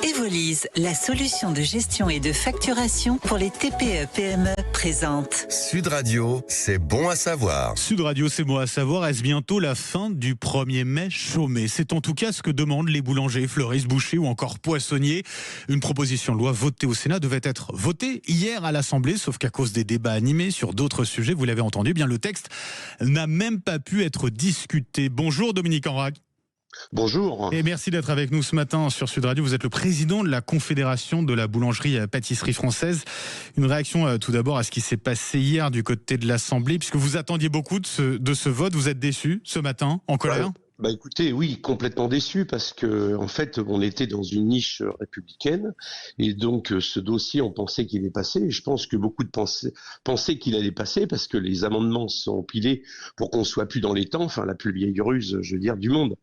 Evolise, la solution de gestion et de facturation pour les TPE-PME présente. Sud Radio, c'est bon à savoir. Sud Radio, c'est bon à savoir. Est-ce bientôt la fin du 1er mai chômé? C'est en tout cas ce que demandent les boulangers, fleuristes, bouchers ou encore poissonniers. Une proposition de loi votée au Sénat devait être votée hier à l'Assemblée, sauf qu'à cause des débats animés sur d'autres sujets, vous l'avez entendu, bien le texte n'a même pas pu être discuté. Bonjour Dominique Enrac. Bonjour. Et merci d'être avec nous ce matin sur Sud Radio. Vous êtes le président de la Confédération de la boulangerie-pâtisserie française. Une réaction tout d'abord à ce qui s'est passé hier du côté de l'Assemblée, puisque vous attendiez beaucoup de ce vote. Vous êtes déçu ce matin, en colère ? Écoutez, oui, complètement déçu parce que en fait, on était dans une niche républicaine et donc ce dossier, on pensait qu'il allait passer. Et je pense que beaucoup de pensaient qu'il allait passer parce que les amendements sont empilés pour qu'on soit plus dans les temps. Enfin, la plus vieille ruse, je veux dire, du monde.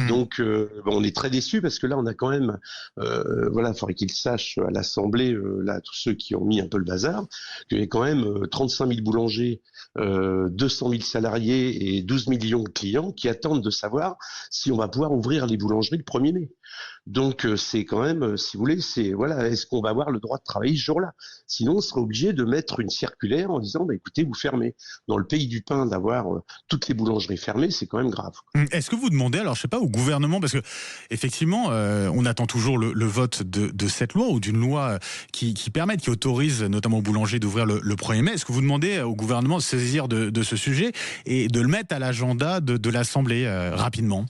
Donc, on est très déçus parce que là, on a quand même, il faudrait qu'ils sachent à l'Assemblée, là, tous ceux qui ont mis un peu le bazar, qu'il y a quand même 35 000 boulangers, 200 000 salariés et 12 millions de clients qui attendent de savoir si on va pouvoir ouvrir les boulangeries le 1er mai. Donc c'est quand même, si vous voulez, est-ce qu'on va avoir le droit de travailler ce jour-là? Sinon, on serait obligé de mettre une circulaire en disant, écoutez, vous fermez. Dans le pays du pain, d'avoir toutes les boulangeries fermées, c'est quand même grave. Est-ce que vous demandez, alors je sais pas, au gouvernement, parce que effectivement, on attend toujours le vote de cette loi ou d'une loi qui autorise notamment aux boulangers d'ouvrir le 1er mai. Est-ce que vous demandez au gouvernement de se saisir de ce sujet et de le mettre à l'agenda de l'Assemblée rapidement?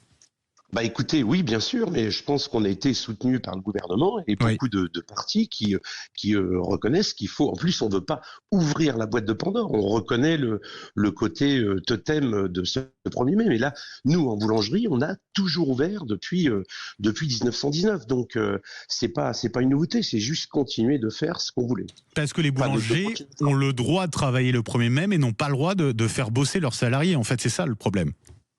Écoutez, oui, bien sûr, mais je pense qu'on a été soutenu par le gouvernement et beaucoup de partis qui reconnaissent qu'il faut. En plus, on ne veut pas ouvrir la boîte de Pandore. On reconnaît le côté totem de ce 1er mai. Mais là, nous, en boulangerie, on a toujours ouvert depuis 1919. Donc, c'est pas une nouveauté. C'est juste continuer de faire ce qu'on voulait. Parce que les boulangers ont le droit de travailler le 1er mai, mais n'ont pas le droit de faire bosser leurs salariés. En fait, c'est ça le problème.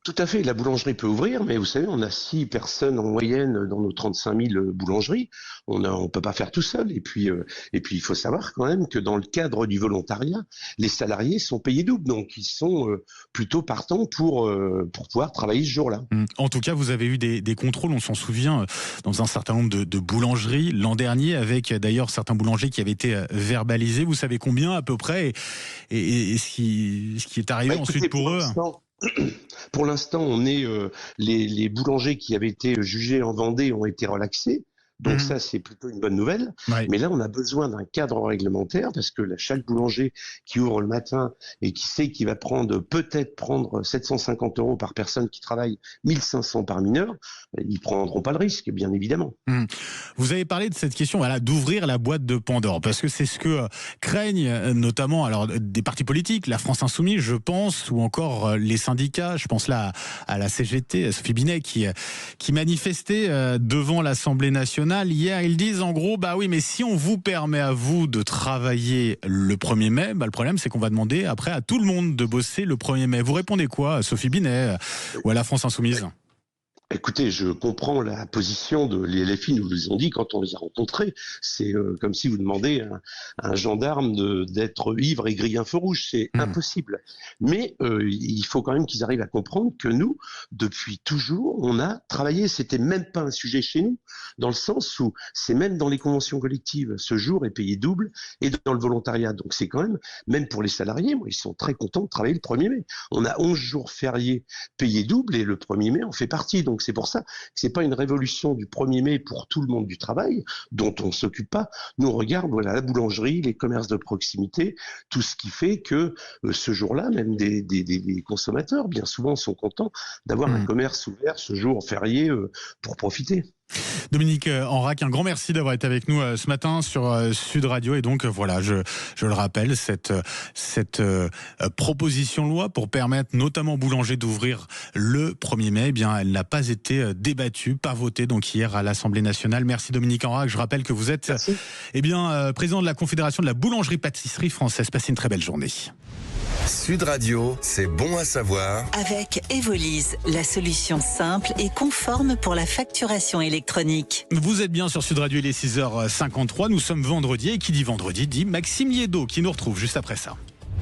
Tout à fait, la boulangerie peut ouvrir, mais vous savez, on a 6 personnes en moyenne dans nos 35 000 boulangeries. On peut pas faire tout seul. Et puis, il faut savoir quand même que dans le cadre du volontariat, les salariés sont payés double, donc ils sont plutôt partants pour pouvoir travailler ce jour-là. En tout cas, vous avez eu des contrôles, on s'en souvient, dans un certain nombre de boulangeries l'an dernier, avec d'ailleurs certains boulangers qui avaient été verbalisés. Vous savez combien à peu près et ce qui est arrivé ensuite pour eux? Pour l'instant, les boulangers qui avaient été jugés en Vendée ont été relaxés. Donc ça, c'est plutôt une bonne nouvelle. Ouais. Mais là, on a besoin d'un cadre réglementaire parce que chaque boulanger qui ouvre le matin et qui sait qu'il va peut-être prendre 750 € par personne qui travaille, 1500 par mineur, ils prendront pas le risque, bien évidemment. Vous avez parlé de cette question, d'ouvrir la boîte de Pandore, parce que c'est ce que craignent notamment des partis politiques, la France Insoumise, je pense, ou encore les syndicats. Je pense là à la CGT, à Sophie Binet, qui manifestait devant l'Assemblée nationale. Hier, ils disent en gros, oui, mais si on vous permet à vous de travailler le 1er mai, le problème c'est qu'on va demander après à tout le monde de bosser le 1er mai. Vous répondez quoi à Sophie Binet ou à la France Insoumise ? Écoutez, je comprends la position de les LFI, nous les ont dit quand on les a rencontrés. C'est comme si vous demandez à un gendarme d'être ivre et griller un feu rouge. C'est impossible. Mais il faut quand même qu'ils arrivent à comprendre que nous, depuis toujours, on a travaillé. C'était même pas un sujet chez nous, dans le sens où c'est même dans les conventions collectives. Ce jour est payé double et dans le volontariat. Donc c'est quand même pour les salariés, ils sont très contents de travailler le 1er mai. On a 11 jours fériés payés double et le 1er mai, on fait partie. Donc c'est pour ça que c'est pas une révolution du 1er mai pour tout le monde du travail dont on s'occupe pas. Nous on regarde la boulangerie, les commerces de proximité, tout ce qui fait que ce jour-là, même des consommateurs bien souvent sont contents d'avoir un commerce ouvert ce jour férié pour profiter. Dominique Enrac, un grand merci d'avoir été avec nous ce matin sur Sud Radio. Et donc voilà, je le rappelle, cette proposition de loi pour permettre notamment aux boulangers d'ouvrir le 1er mai, elle n'a pas été débattue, pas votée donc hier à l'Assemblée nationale. Merci Dominique Enrac. Je rappelle que vous êtes président de la Confédération de la boulangerie-pâtisserie française. Passez une très belle journée. Sud Radio, c'est bon à savoir. Avec Evolise, la solution simple et conforme pour la facturation électronique. Vous êtes bien sur Sud Radio, il est 6h53. Nous sommes vendredi et qui dit vendredi dit Maxime Liédo qui nous retrouve juste après ça.